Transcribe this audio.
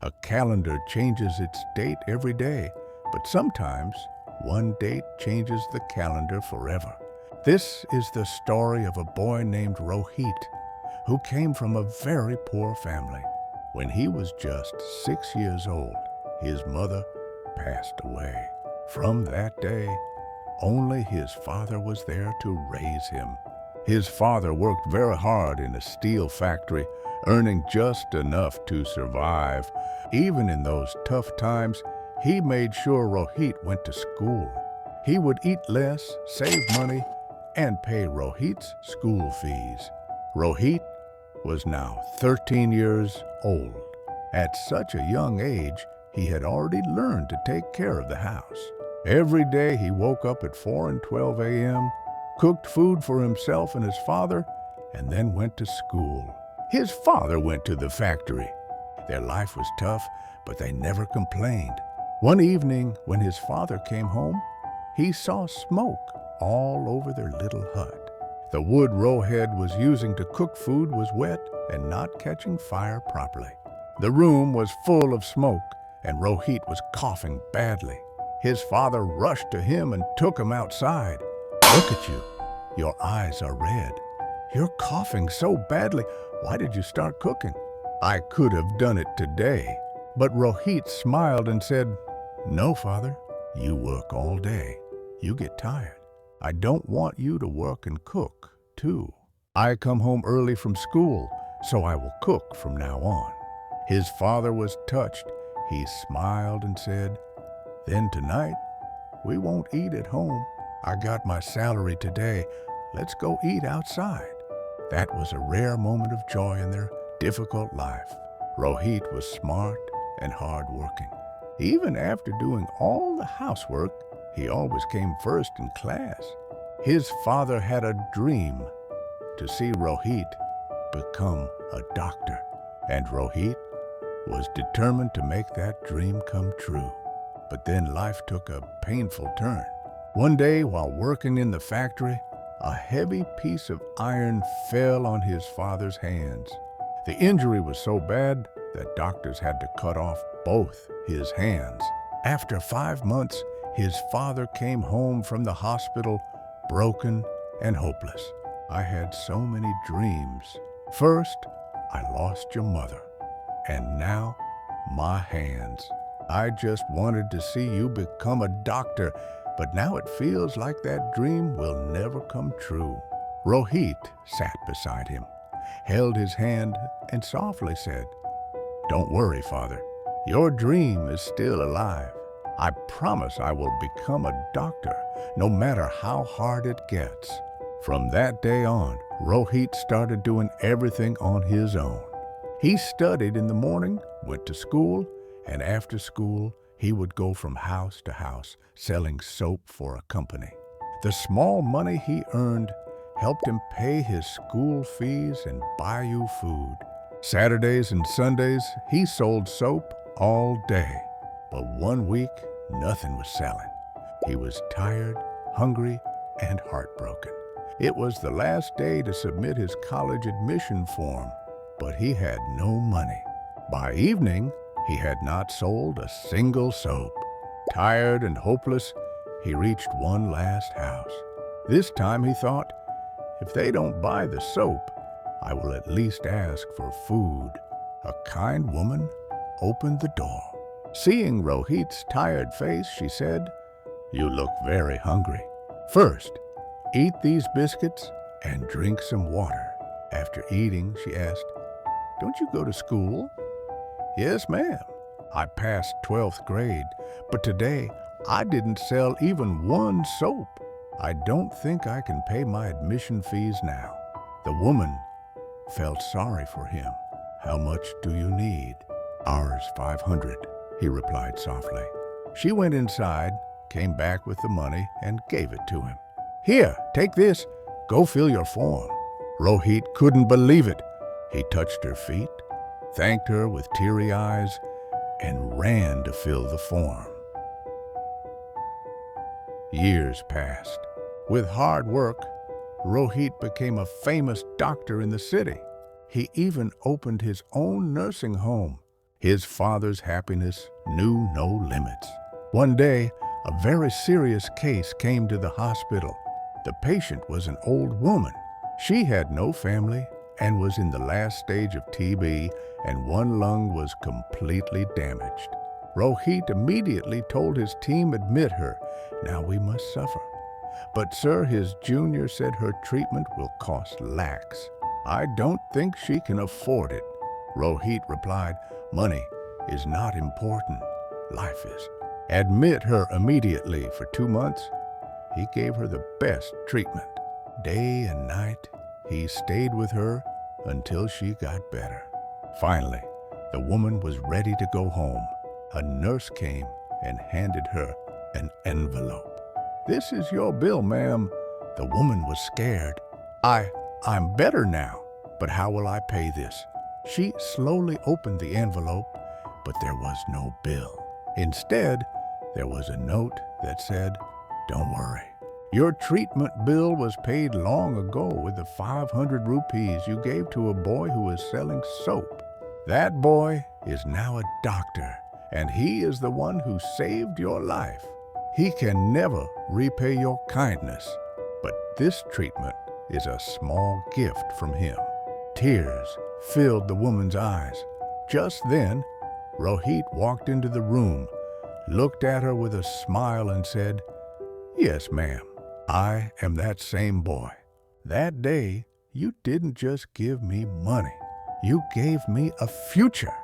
A calendar changes its date every day, but sometimes one date changes the calendar forever. This is the story of a boy named Rohit, who came from a very poor family. When he was just 6 years old, his mother passed away. From that day, only his father was there to raise him. His father worked very hard in a steel factory, earning just enough to survive. Even in those tough times, he made sure Rohit went to school. He would eat less, save money, and pay Rohit's school fees. Rohit was now 13 years old. At such a young age, he had already learned to take care of the house. Every day he woke up at 4 and 12 a.m., cooked food for himself and his father, and then went to school. His father went to the factory. Their life was tough, but they never complained. One evening, when his father came home, he saw smoke all over their little hut. The wood Rohit was using to cook food was wet and not catching fire properly. The room was full of smoke, and Rohit was coughing badly. His father rushed to him and took him outside. "Look at you. Your eyes are red. You're coughing so badly. Why did you start cooking?" "I could have done it today." But Rohit smiled and said, "No, father. You work all day. You get tired. I don't want you to work and cook, too. I come home early from school, so I will cook from now on." His father was touched. He smiled and said, "Then tonight, we won't eat at home. I got my salary today. Let's go eat outside." That was a rare moment of joy in their difficult life. Rohit was smart and hardworking. Even after doing all the housework, he always came first in class. His father had a dream to see Rohit become a doctor, and Rohit was determined to make that dream come true. But then life took a painful turn. One day, while working in the factory, a heavy piece of iron fell on his father's hands. The injury was so bad that doctors had to cut off both his hands. After 5 months, his father came home from the hospital broken and hopeless. "I had so many dreams. First, I lost your mother, and now my hands. I just wanted to see you become a doctor, but now it feels like that dream will never come true." Rohit sat beside him, held his hand, and softly said, "Don't worry, father. Your dream is still alive. I promise I will become a doctor, no matter how hard it gets." From that day on, Rohit started doing everything on his own. He studied in the morning, went to school, and after school, he would go from house to house selling soap for a company. The small money he earned helped him pay his school fees and buy you food. Saturdays and Sundays, he sold soap all day. But one week, nothing was selling. He was tired, hungry, and heartbroken. It was the last day to submit his college admission form, but he had no money. By evening, he had not sold a single soap. Tired and hopeless, he reached one last house. This time he thought, "If they don't buy the soap, I will at least ask for food." A kind woman opened the door. Seeing Rohit's tired face, she said, "You look very hungry. First, eat these biscuits and drink some water." After eating, she asked, "Don't you go to school?" "Yes, ma'am. I passed 12th grade, but today I didn't sell even one soap. I don't think I can pay my admission fees now." The woman felt sorry for him. "How much do you need?" "Ours 500, he replied softly. She went inside, came back with the money, and gave it to him. "Here, take this. Go fill your form." Rohit couldn't believe it. He touched her feet, thanked her with teary eyes, and ran to fill the form. Years passed. With hard work, Rohit became a famous doctor in the city. He even opened his own nursing home. His father's happiness knew no limits. One day, a very serious case came to the hospital. The patient was an old woman. She had no family and was in the last stage of TB, and one lung was completely damaged. Rohit immediately told his team, admit her. Now we must suffer. But sir, his junior said her treatment will cost lakhs. I don't think she can afford it. Rohit replied, money is not important. Life is. Admit her immediately. For 2 months, he gave her the best treatment. Day and night, he stayed with her until she got better. Finally, the woman was ready to go home. A nurse came and handed her an envelope. This is your bill, ma'am. The woman was scared. I'm better now, but how will I pay this? She slowly opened the envelope, but there was no bill. Instead, there was a note that said, don't worry. Your treatment bill was paid long ago with the 500 rupees you gave to a boy who was selling soap. That boy is now a doctor, and he is the one who saved your life. He can never repay your kindness, but this treatment is a small gift from him. Tears filled the woman's eyes. Just then, Rohit walked into the room, looked at her with a smile and said, yes, ma'am, I am that same boy. That day, you didn't just give me money. You gave me a future.